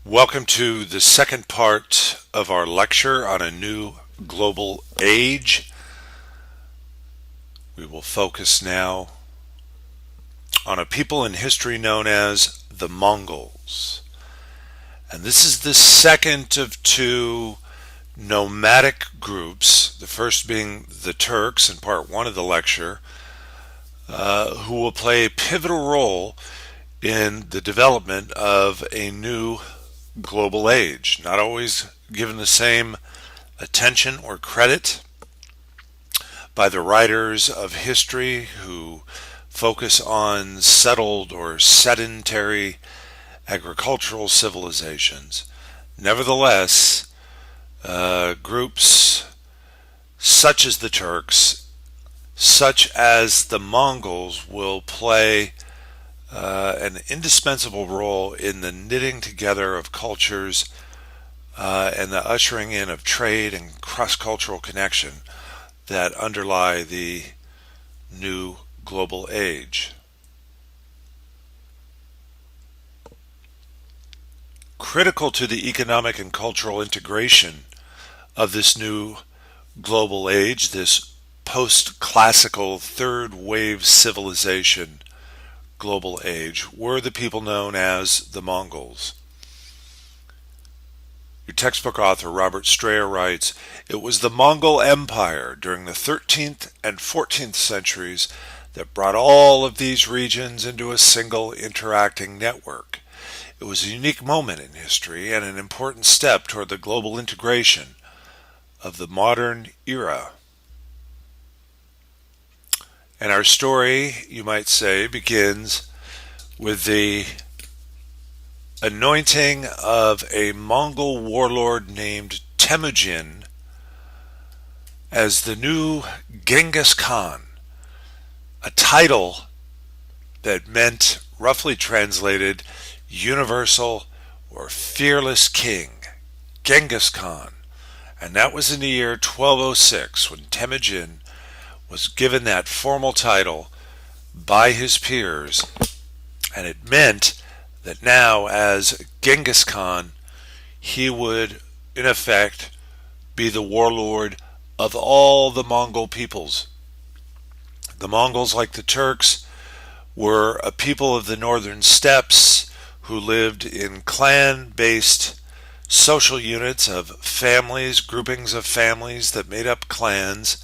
Welcome to the second part of our lecture on a new global age. We will focus now on a people in history known as the Mongols. And this is the second of two nomadic groups, the first being the Turks in part one of the lecture, who will play a pivotal role in the development of a new global age, not always given the same attention or credit by the writers of history who focus on settled or sedentary agricultural civilizations. Nevertheless, groups such as the Turks, such as the Mongols, will play an indispensable role in the knitting together of cultures and the ushering in of trade and cross-cultural connection that underlie the new global age. Critical to the economic and cultural integration of this new global age, this post-classical third wave civilization global age, were the people known as the Mongols. Your textbook author Robert Strayer writes, "It was the Mongol Empire during the 13th and 14th centuries that brought all of these regions into a single interacting network. It was a unique moment in history and an important step toward the global integration of the modern era." And our story, you might say, begins with the anointing of a Mongol warlord named Temujin as the new Genghis Khan, a title that meant, roughly translated, universal or fearless king, Genghis Khan. And that was in the year 1206 when Temujin was given that formal title by his peers, and it meant that now, as Genghis Khan, he would, in effect, be the warlord of all the Mongol peoples. The Mongols, like the Turks, were a people of the northern steppes who lived in clan-based social units of families, groupings of families that made up clans.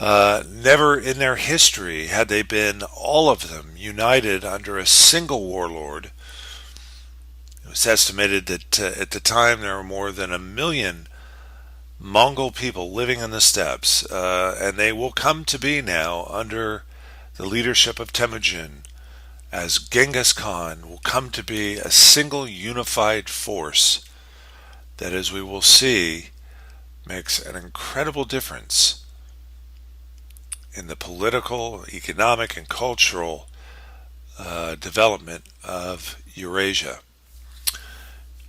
Never in their history had they been, all of them, united under a single warlord. It was estimated that at the time there were more than 1 million Mongol people living in the steppes, and they will come to be now under the leadership of Temujin, as Genghis Khan will come to be a single unified force that, as we will see, makes an incredible difference in the political, economic, and cultural development of Eurasia.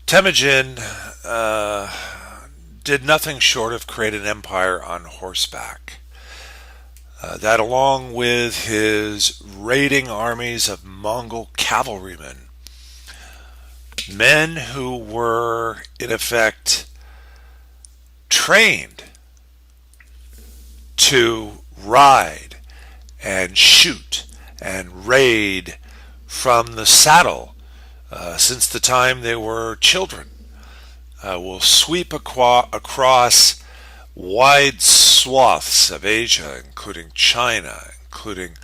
Temujin did nothing short of create an empire on horseback. That, along with his raiding armies of Mongol cavalrymen, men who were, in effect, trained to ride and shoot and raid from the saddle since the time they were children, will sweep across wide swaths of Asia, including China, including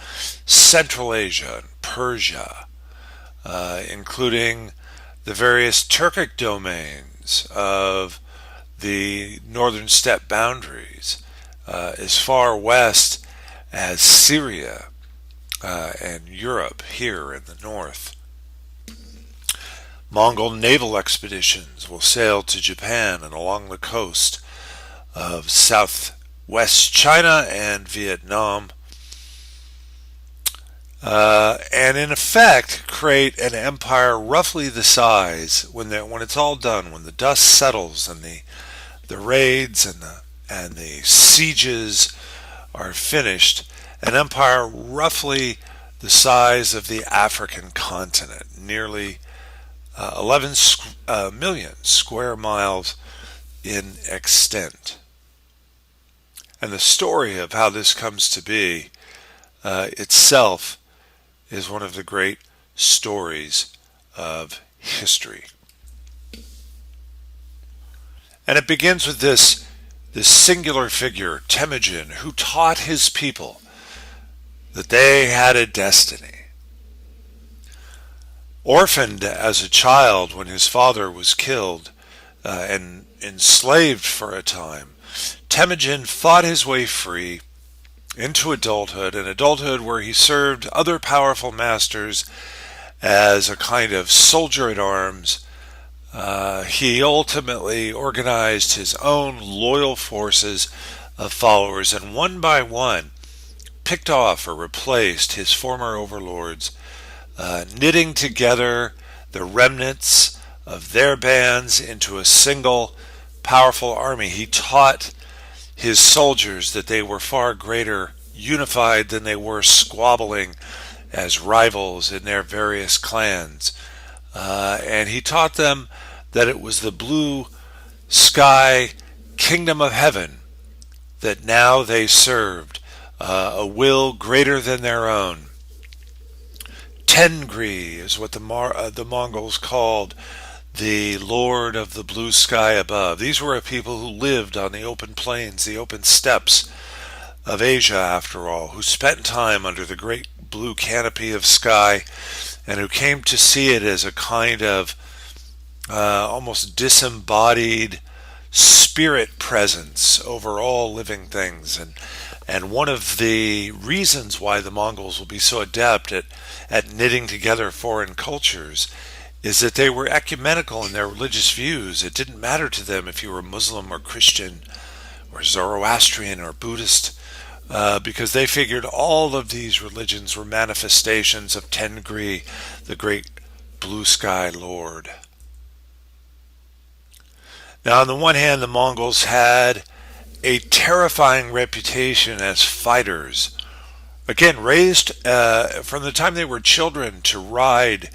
Central Asia and Persia, including the various Turkic domains of the northern steppe boundaries, as far west as Syria and Europe here in the north. Mongol naval expeditions will sail to Japan and along the coast of southwest China and Vietnam, and in effect create an empire roughly the size, when it's all done, when the dust settles and the raids and the sieges are finished, an empire roughly the size of the African continent, nearly million square miles in extent. And the story of how this comes to be itself is one of the great stories of history. And it begins with this singular figure, Temujin, who taught his people that they had a destiny. Orphaned as a child when his father was killed and enslaved for a time, Temujin fought his way free into adulthood, an adulthood where he served other powerful masters as a kind of soldier at arms. He ultimately organized his own loyal forces of followers, and one by one picked off or replaced his former overlords, knitting together the remnants of their bands into a single powerful army. He taught his soldiers that they were far greater unified than they were squabbling as rivals in their various clans. And he taught them that it was the blue sky kingdom of heaven that now they served, a will greater than their own. Tengri is what the Mongols called the Lord of the blue sky above. These were a people who lived on the open plains, the open steppes of Asia, after all, who spent time under the great blue canopy of sky, and who came to see it as a kind of almost disembodied spirit presence over all living things. And one of the reasons why the Mongols will be so adept at knitting together foreign cultures is that they were ecumenical in their religious views. It didn't matter to them if you were Muslim or Christian or Zoroastrian or Buddhist, because they figured all of these religions were manifestations of Tengri, the great blue sky lord. Now, on the one hand, the Mongols had a terrifying reputation as fighters. Again, raised from the time they were children to ride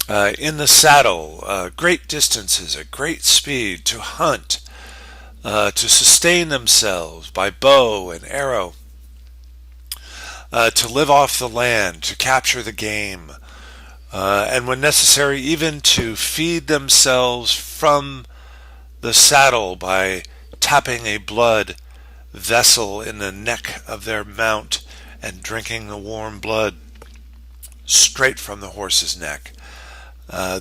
in the saddle, great distances, at great speed, to hunt, to sustain themselves by bow and arrow, to live off the land, to capture the game, and when necessary, even to feed themselves from the saddle by tapping a blood vessel in the neck of their mount and drinking the warm blood straight from the horse's neck.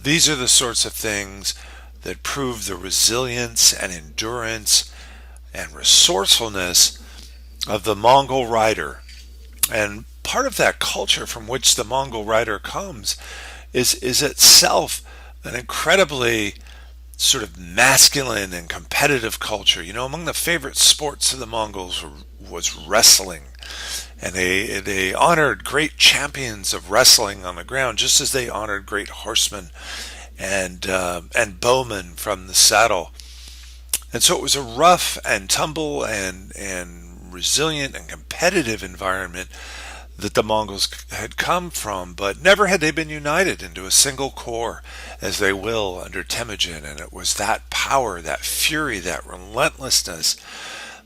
These are the sorts of things that prove the resilience and endurance and resourcefulness of the Mongol rider. And part of that culture from which the Mongol rider comes is itself an incredibly sort of masculine and competitive culture. You know, among the favorite sports of the Mongols was wrestling. And they honored great champions of wrestling on the ground, just as they honored great horsemen and bowmen from the saddle. And so it was a rough and tumble and resilient and competitive environment that the Mongols had come from, but never had they been united into a single core as they will under Temujin. And it was that power, that fury, that relentlessness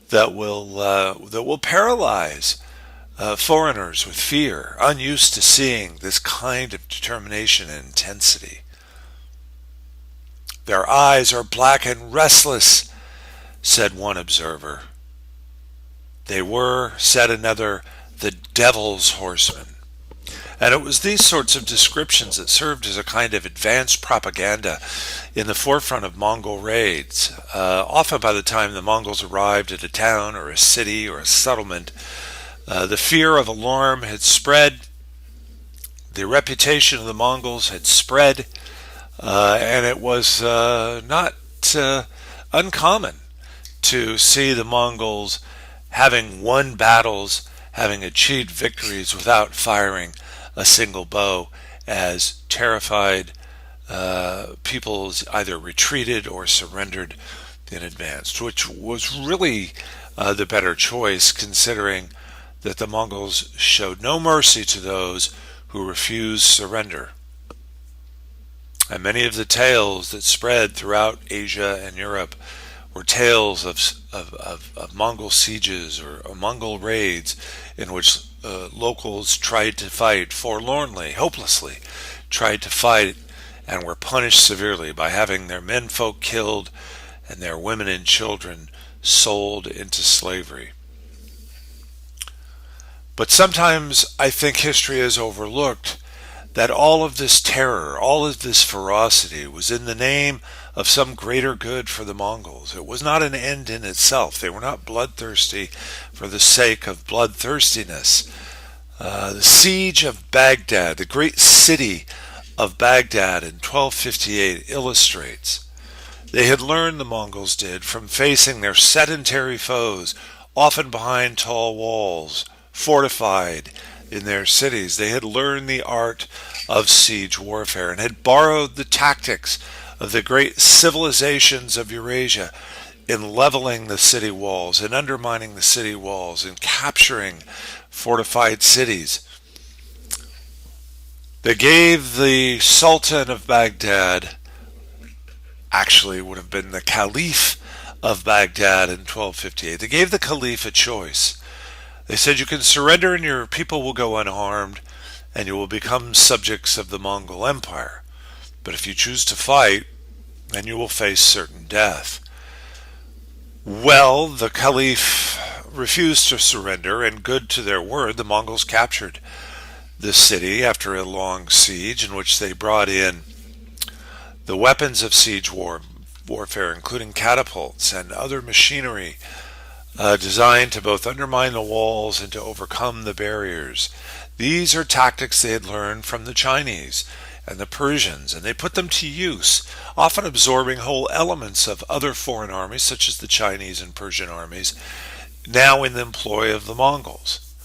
that will paralyze foreigners with fear, unused to seeing this kind of determination and intensity. "Their eyes are black and restless," said one observer. "They were," said another, "the devil's horsemen." And it was these sorts of descriptions that served as a kind of advanced propaganda in the forefront of Mongol raids. Often by the time the Mongols arrived at a town or a city or a settlement, the fear of alarm had spread, the reputation of the Mongols had spread, and it was not uncommon to see the Mongols having won battles, having achieved victories without firing a single bow, as terrified peoples either retreated or surrendered in advance, which was really the better choice, considering that the Mongols showed no mercy to those who refused surrender. And many of the tales that spread throughout Asia and Europe were tales of Mongol sieges or Mongol raids in which locals tried to fight forlornly, hopelessly, tried to fight and were punished severely by having their menfolk killed and their women and children sold into slavery. But sometimes I think history is overlooked that all of this terror, all of this ferocity was in the name of some greater good for the Mongols. It was not an end in itself. They were not bloodthirsty for the sake of bloodthirstiness. The siege of Baghdad, the great city of Baghdad in 1258 illustrates. They had learned, the Mongols did, from facing their sedentary foes, often behind tall walls, fortified in their cities. They had learned the art of siege warfare and had borrowed the tactics of the great civilizations of Eurasia in leveling the city walls and undermining the city walls and capturing fortified cities. They gave the Sultan of Baghdad, actually would have been the Caliph of Baghdad in 1258, they gave the Caliph a choice. They said, you can surrender and your people will go unharmed and you will become subjects of the Mongol Empire. But if you choose to fight, then you will face certain death. Well, the Caliph refused to surrender, and good to their word, the Mongols captured the city after a long siege in which they brought in the weapons of siege warfare, including catapults and other machinery designed to both undermine the walls and to overcome the barriers. These are tactics they had learned from the Chinese and the Persians, and they put them to use, often absorbing whole elements of other foreign armies, such as the Chinese and Persian armies, now in the employ of the Mongols.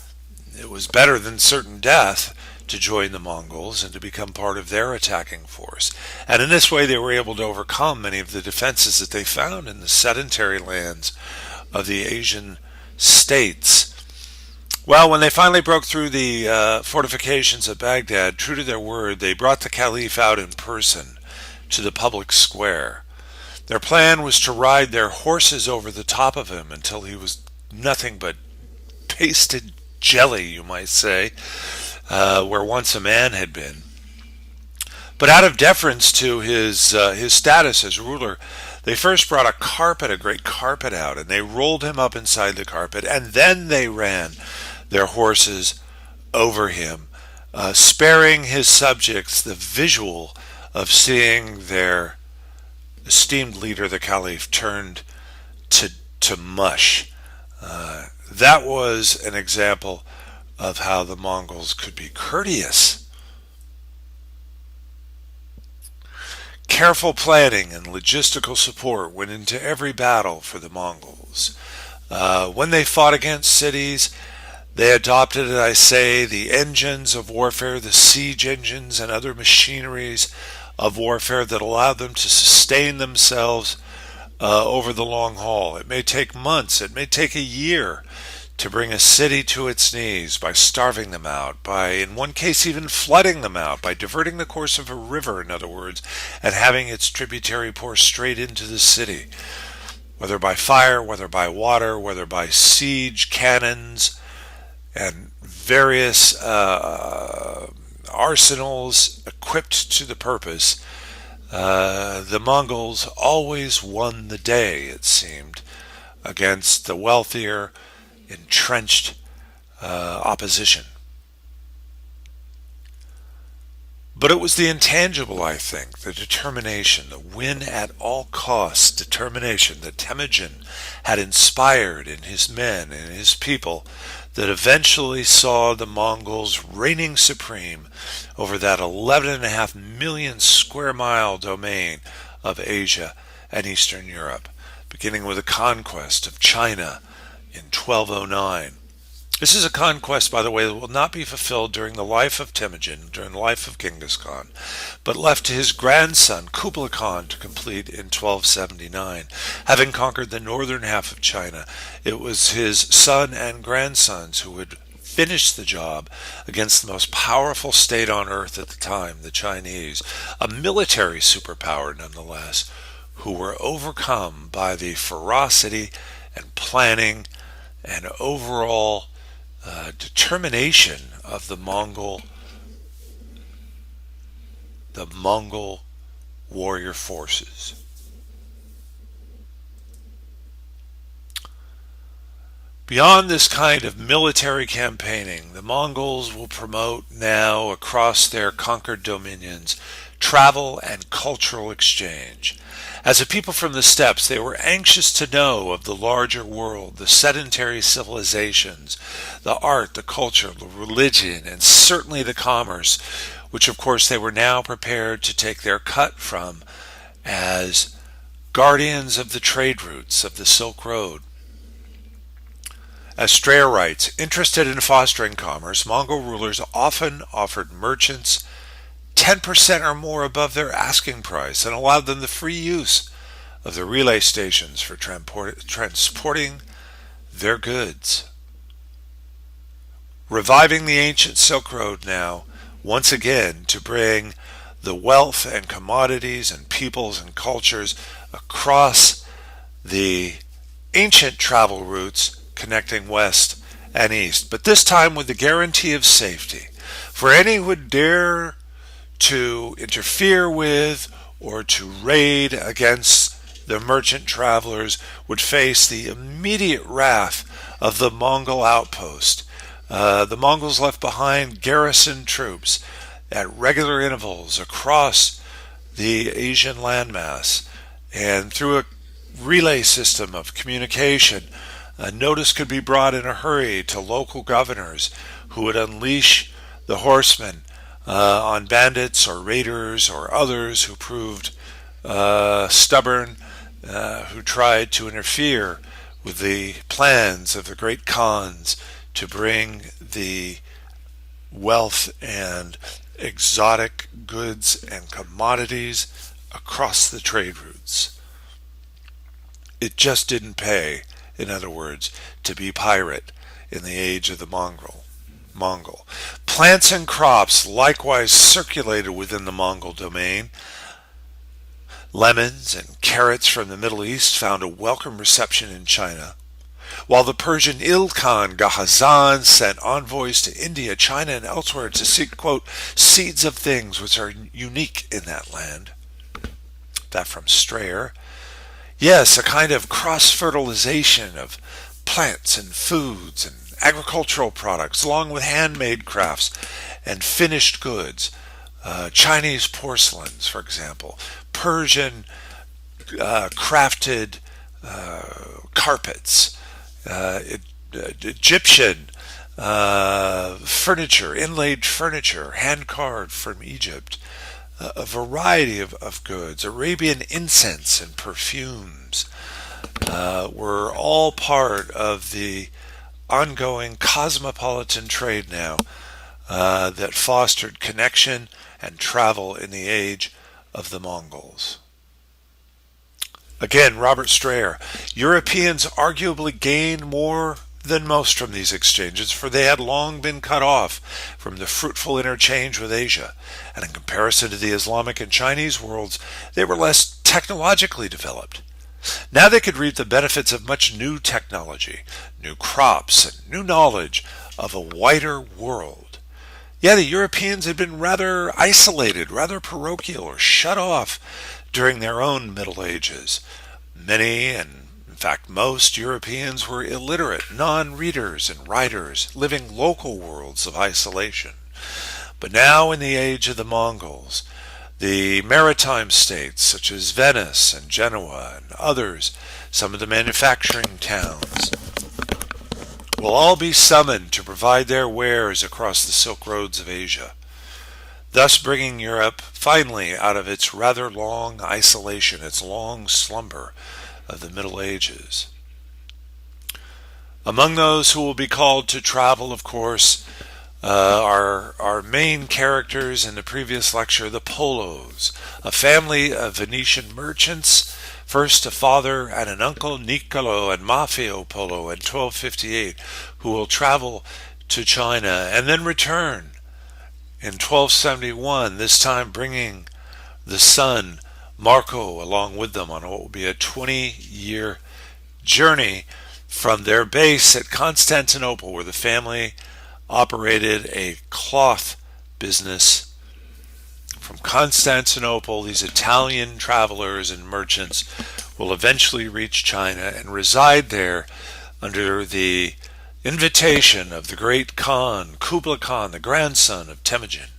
It was better than certain death to join the Mongols and to become part of their attacking force. And in this way they were able to overcome many of the defenses that they found in the sedentary lands of the Asian states. Well, when they finally broke through the fortifications of Baghdad, true to their word, they brought the Caliph out in person to the public square. Their plan was to ride their horses over the top of him until he was nothing but pasted jelly, you might say, where once a man had been. But out of deference to his status as ruler, they first brought a great carpet out, and they rolled him up inside the carpet, and then they ran their horses over him, sparing his subjects the visual of seeing their esteemed leader, the Caliph, turned to mush. That was an example of how the Mongols could be courteous. Careful planning and logistical support went into every battle for the Mongols. When they fought against cities, they adopted, as I say, the engines of warfare, the siege engines and other machineries of warfare that allowed them to sustain themselves over the long haul. It may take months, it may take a year to bring a city to its knees by starving them out, by, in one case, even flooding them out, by diverting the course of a river, in other words, and having its tributary pour straight into the city. Whether by fire, whether by water, whether by siege cannons, and various arsenals equipped to the purpose, the Mongols always won the day, it seemed, against the wealthier, entrenched opposition. But it was the intangible, I think, the determination, the win at all costs determination that Temujin had inspired in his men and his people that eventually saw the Mongols reigning supreme over that 11.5 million square mile domain of Asia and Eastern Europe, beginning with the conquest of China in 1209. This is a conquest, by the way, that will not be fulfilled during the life of Temujin, during the life of Genghis Khan, but left to his grandson, Kublai Khan, to complete in 1279. Having conquered the northern half of China, it was his son and grandsons who would finish the job against the most powerful state on earth at the time, the Chinese, a military superpower nonetheless, who were overcome by the ferocity and planning and overall determination of the Mongol warrior forces. Beyond this kind of military campaigning, the Mongols will promote now across their conquered dominions travel and cultural exchange. As a people from the steppes, they were anxious to know of the larger world, the sedentary civilizations, the art, the culture, the religion, and certainly the commerce, which of course they were now prepared to take their cut from as guardians of the trade routes of the Silk Road. As Strayer writes, interested in fostering commerce, Mongol rulers often offered merchants 10% or more above their asking price and allowed them the free use of the relay stations for transporting their goods. Reviving the ancient Silk Road now, once again, to bring the wealth and commodities and peoples and cultures across the ancient travel routes connecting west and east, but this time with the guarantee of safety. For any who would dare to interfere with or to raid against the merchant travelers would face the immediate wrath of the Mongol outpost. The Mongols left behind garrison troops at regular intervals across the Asian landmass, and through a relay system of communication, a notice could be brought in a hurry to local governors who would unleash the horsemen on bandits or raiders or others who proved stubborn, who tried to interfere with the plans of the great Khans to bring the wealth and exotic goods and commodities across the trade routes. It just didn't pay, in other words, to be pirate in the age of the Mongol. Plants and crops likewise circulated within the Mongol domain. Lemons and carrots from the Middle East found a welcome reception in China, while the Persian Ilkhan Ghazan sent envoys to India, China, and elsewhere to seek, quote, seeds of things which are unique in that land. That from Strayer. Yes, a kind of cross-fertilization of plants and foods and agricultural products, along with handmade crafts and finished goods. Chinese porcelains, for example, Persian crafted carpets, Egyptian furniture, inlaid furniture, hand-carved from Egypt, a variety of goods, Arabian incense and perfumes were all part of the ongoing cosmopolitan trade now that fostered connection and travel in the age of the Mongols. Again, Robert Strayer, Europeans arguably gained more than most from these exchanges, for they had long been cut off from the fruitful interchange with Asia, and in comparison to the Islamic and Chinese worlds, they were less technologically developed. Now they could reap the benefits of much new technology, new crops, and new knowledge of a wider world. Yeah, the Europeans had been rather isolated, rather parochial, or shut off during their own Middle Ages. Many, and in fact most, Europeans were illiterate, non-readers and writers, living local worlds of isolation. But now in the age of the Mongols, the maritime states such as Venice and Genoa and others, some of the manufacturing towns, will all be summoned to provide their wares across the Silk Roads of Asia, thus bringing Europe finally out of its rather long isolation, its long slumber of the Middle Ages. Among those who will be called to travel, of course, our main characters in the previous lecture, the Polos, a family of Venetian merchants, first a father and an uncle, Niccolo and Maffeo Polo, in 1258, who will travel to China and then return in 1271, this time bringing the son Marco along with them on what will be a 20-year journey from their base at Constantinople, where the family operated a cloth business. From Constantinople, these Italian travelers and merchants will eventually reach China and reside there under the invitation of the great Khan, Kublai Khan, the grandson of Temujin.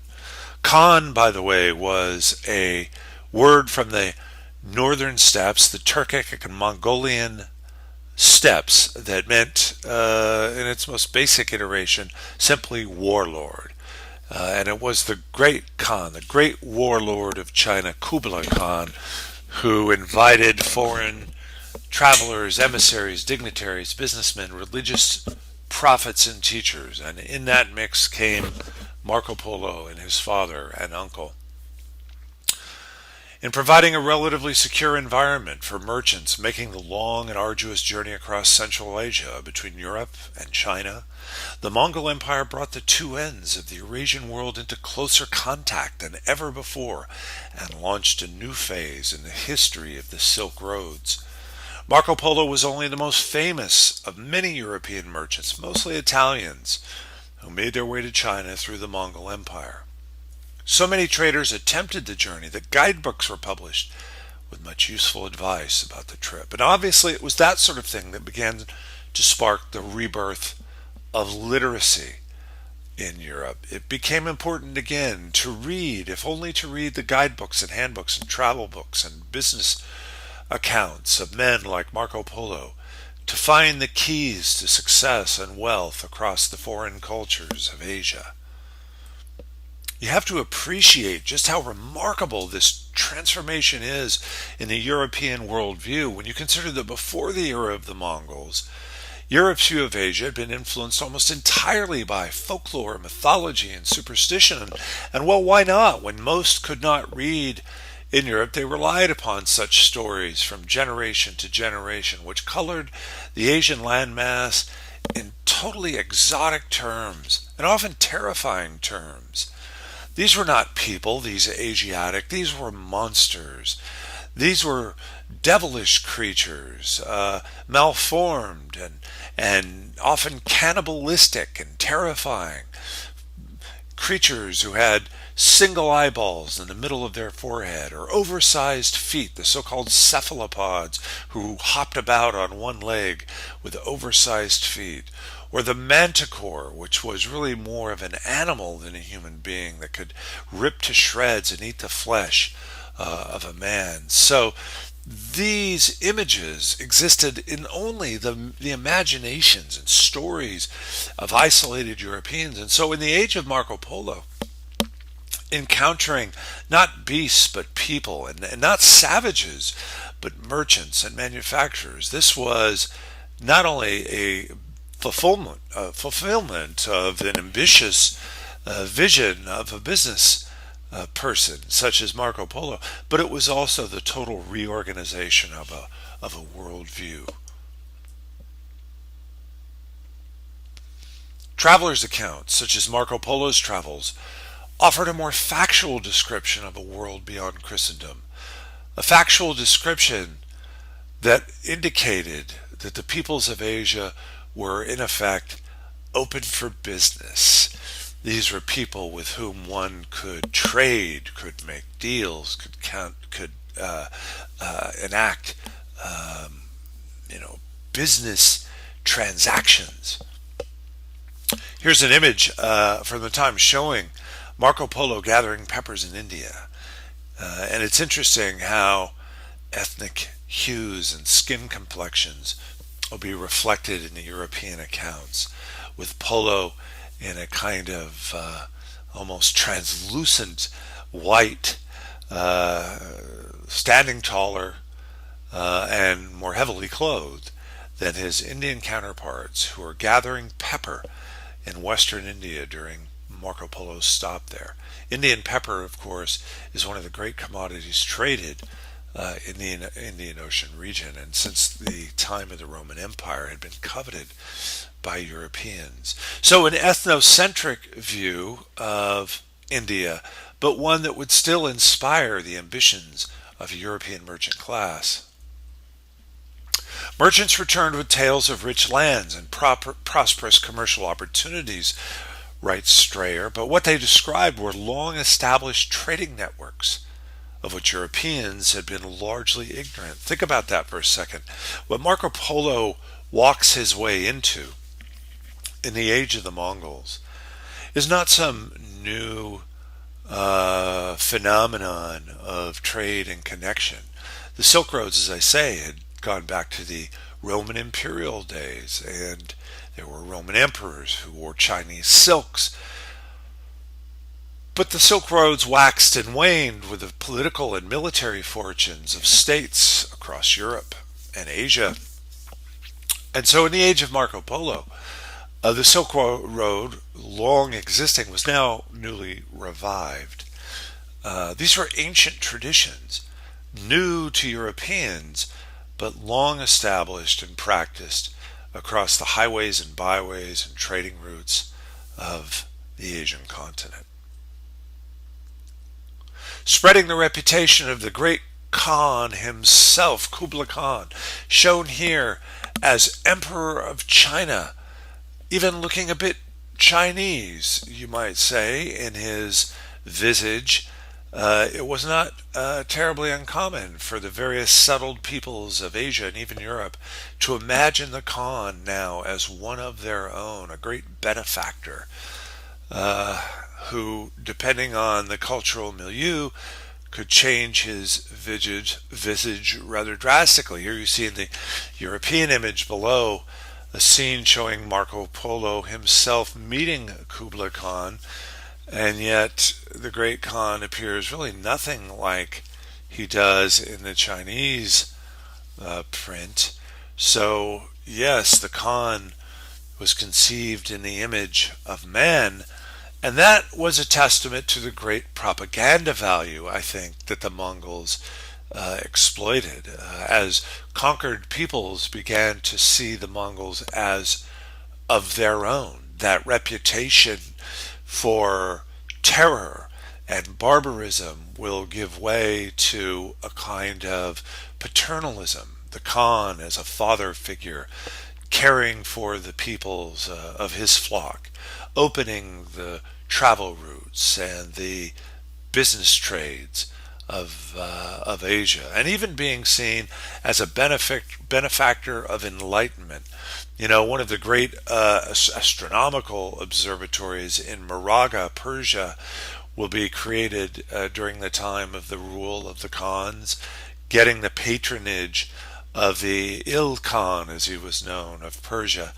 Khan, by the way, was a word from the northern steppes, the Turkic and Mongolian steppes, that meant, in its most basic iteration, simply warlord. And it was the great Khan, the great warlord of China, Kublai Khan, who invited foreign travelers, emissaries, dignitaries, businessmen, religious prophets, and teachers. And in that mix came Marco Polo and his father and uncle. In providing a relatively secure environment for merchants making the long and arduous journey across Central Asia between Europe and China, the Mongol Empire brought the two ends of the Eurasian world into closer contact than ever before and launched a new phase in the history of the Silk Roads. Marco Polo was only the most famous of many European merchants, mostly Italians, who made their way to China through the Mongol Empire. So many traders attempted the journey that guidebooks were published with much useful advice about the trip. And obviously it was that sort of thing that began to spark the rebirth of literacy in Europe. It became important again to read, if only to read the guidebooks and handbooks and travel books and business accounts of men like Marco Polo, to find the keys to success and wealth across the foreign cultures of Asia. You have to appreciate just how remarkable this transformation is in the European worldview when you consider that before the era of the Mongols, Europe's view of Asia had been influenced almost entirely by folklore, mythology, and superstition. And well, why not? When most could not read in Europe, they relied upon such stories from generation to generation, which colored the Asian landmass in totally exotic terms, and often terrifying terms. These were not people, these Asiatic, these were monsters. These were devilish creatures, malformed and often cannibalistic and terrifying. Creatures who had single eyeballs in the middle of their forehead, or oversized feet, the so-called cephalopods, who hopped about on one leg with oversized feet, or the manticore, which was really more of an animal than a human being that could rip to shreds and eat the flesh of a man. So these images existed in only the imaginations and stories of isolated Europeans. And so in the age of Marco Polo, encountering not beasts but people, and not savages but merchants and manufacturers, this was not only a fulfillment of an ambitious vision of a business person such as Marco Polo, but it was also the total reorganization of a worldview. Travelers' accounts, such as Marco Polo's travels, offered a more factual description of a world beyond Christendom, a factual description that indicated that the peoples of Asia were, in effect, open for business. These were people with whom one could trade, could make deals, could enact, business transactions. Here's an image from the time showing Marco Polo gathering peppers in India. And it's interesting how ethnic hues and skin complexions will be reflected in the European accounts, with Polo in a kind of almost translucent white, standing taller and more heavily clothed than his Indian counterparts, who are gathering pepper in western India during Marco Polo's stop there. Indian pepper, of course, is one of the great commodities traded in the Indian Ocean region, and since the time of the Roman Empire had been coveted by Europeans. So an ethnocentric view of India, but one that would still inspire the ambitions of a European merchant class. Merchants returned with tales of rich lands and prosperous commercial opportunities, writes Strayer, but what they described were long established trading networks of which Europeans had been largely ignorant. Think about that for a second. What Marco Polo walks his way into in the age of the Mongols is not some new phenomenon of trade and connection. The Silk Roads, as I say, had gone back to the Roman imperial days, and there were Roman emperors who wore Chinese silks. But the Silk Roads waxed and waned with the political and military fortunes of states across Europe and Asia. And so in the age of Marco Polo, the Silk Road, long existing, was now newly revived. These were ancient traditions, new to Europeans, but long established and practiced across the highways and byways and trading routes of the Asian continent. Spreading the reputation of the great Khan himself, Kublai Khan, shown here as Emperor of China, even looking a bit Chinese, you might say, in his visage. It was not terribly uncommon for the various settled peoples of Asia and even Europe to imagine the Khan now as one of their own, a great benefactor, who, depending on the cultural milieu, could change his visage rather drastically. Here you see in the European image below a scene showing Marco Polo himself meeting Kublai Khan, and yet the great Khan appears really nothing like he does in the Chinese print. So yes, the Khan was conceived in the image of man, and that was a testament to the great propaganda value, I think, that the Mongols exploited. As conquered peoples began to see the Mongols as of their own, that reputation for terror and barbarism will give way to a kind of paternalism. The Khan as a father figure, caring for the peoples of his flock, opening the travel routes and the business trades of Asia, and even being seen as a benefactor of enlightenment. You know, one of the great astronomical observatories in Maraga, Persia, will be created during the time of the rule of the Khans, getting the patronage of the Il Khan, as he was known, of Persia.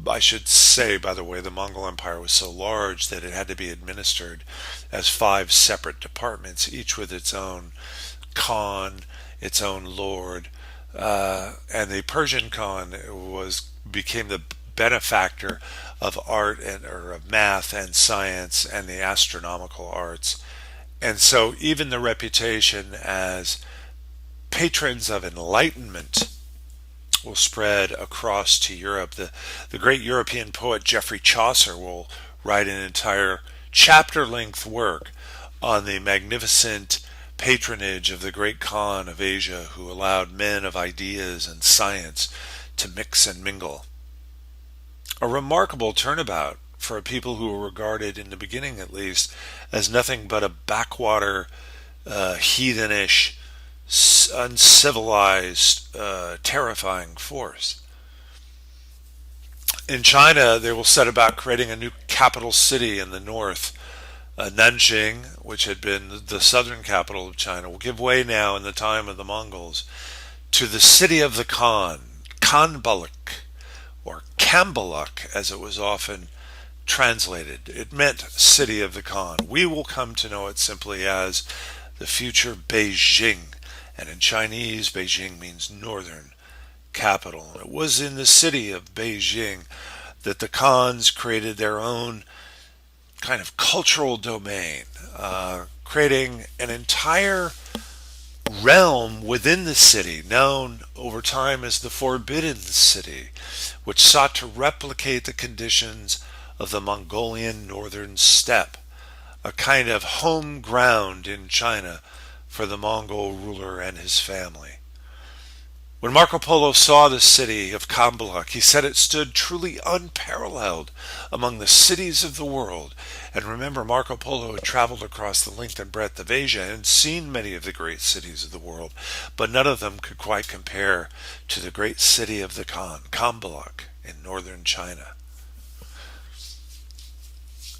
I should say, by the way, the Mongol Empire was so large that it had to be administered as 5 separate departments, each with its own Khan, its own lord, and the Persian Khan became the benefactor of art or of math and science and the astronomical arts. And so even the reputation as patrons of enlightenment will spread across to Europe. The great European poet Geoffrey Chaucer will write an entire chapter-length work on the magnificent patronage of the great Khan of Asia, who allowed men of ideas and science to mix and mingle. A remarkable turnabout for a people who were regarded, in the beginning at least, as nothing but a backwater, heathenish, uncivilized, terrifying force. In China, they will set about creating a new capital city in the north. Nanjing, which had been the southern capital of China, will give way now in the time of the Mongols to the city of the Khan, Khanbalak, or Kambaluk, as it was often translated. It meant city of the Khan. We will come to know it simply as the future Beijing. And in Chinese, Beijing means northern capital. And it was in the city of Beijing that the Khans created their own kind of cultural domain, creating an entire realm within the city, known over time as the Forbidden City, which sought to replicate the conditions of the Mongolian northern steppe, a kind of home ground in China for the Mongol ruler and his family. When Marco Polo saw the city of Cambaluc, he said it stood truly unparalleled among the cities of the world. And remember, Marco Polo had traveled across the length and breadth of Asia and seen many of the great cities of the world, but none of them could quite compare to the great city of the Khan, Cambaluc, in northern China.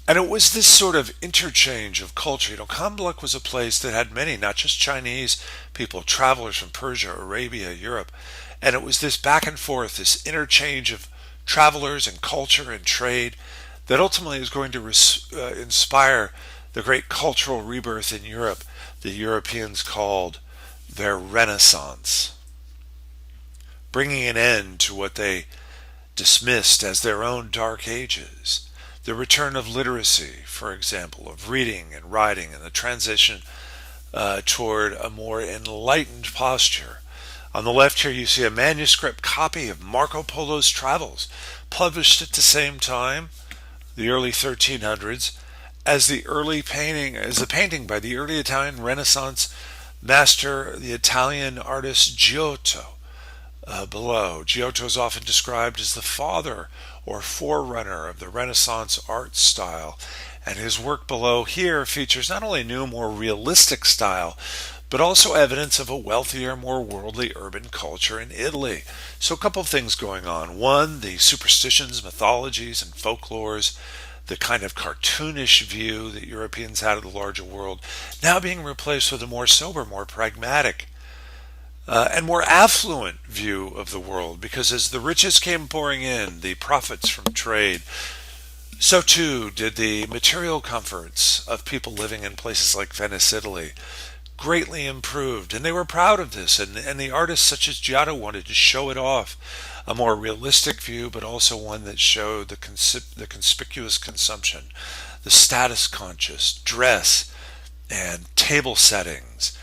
And it was this sort of interchange of culture. Cambaluc was a place that had many, not just Chinese people, travelers from Persia, Arabia, Europe. And it was this back and forth, this interchange of travelers and culture and trade that ultimately is going to inspire the great cultural rebirth in Europe the Europeans called their Renaissance, bringing an end to what they dismissed as their own dark ages. The return of literacy, for example, of reading and writing, and the transition toward a more enlightened posture. On the left here you see a manuscript copy of Marco Polo's travels, published at the same time, the early 1300s, as the painting by the early Italian Renaissance master, the Italian artist Giotto. Below, Giotto is often described as the father or forerunner of the Renaissance art style, and his work below here features not only new, more realistic style, but also evidence of a wealthier, more worldly urban culture in Italy. So a couple of things going on. One, the superstitions, mythologies, and folklores, the kind of cartoonish view that Europeans had of the larger world, now being replaced with a more sober, more pragmatic, and more affluent view of the world, because as the riches came pouring in, the profits from trade, so too did the material comforts of people living in places like Venice, Italy, greatly improved. And they were proud of this, and the artists such as Giotto wanted to show it off, a more realistic view, but also one that showed the conspicuous consumption, the status conscious dress and table settings,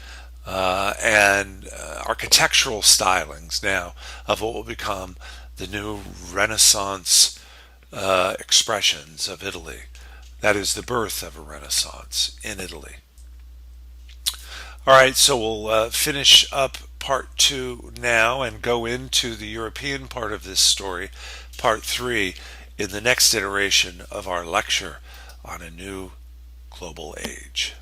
and architectural stylings now of what will become the new Renaissance expressions of Italy. That is the birth of a Renaissance in Italy. All right, so we'll finish up part 2 now and go into the European part of this story, part 3, in the next iteration of our lecture on a new global age.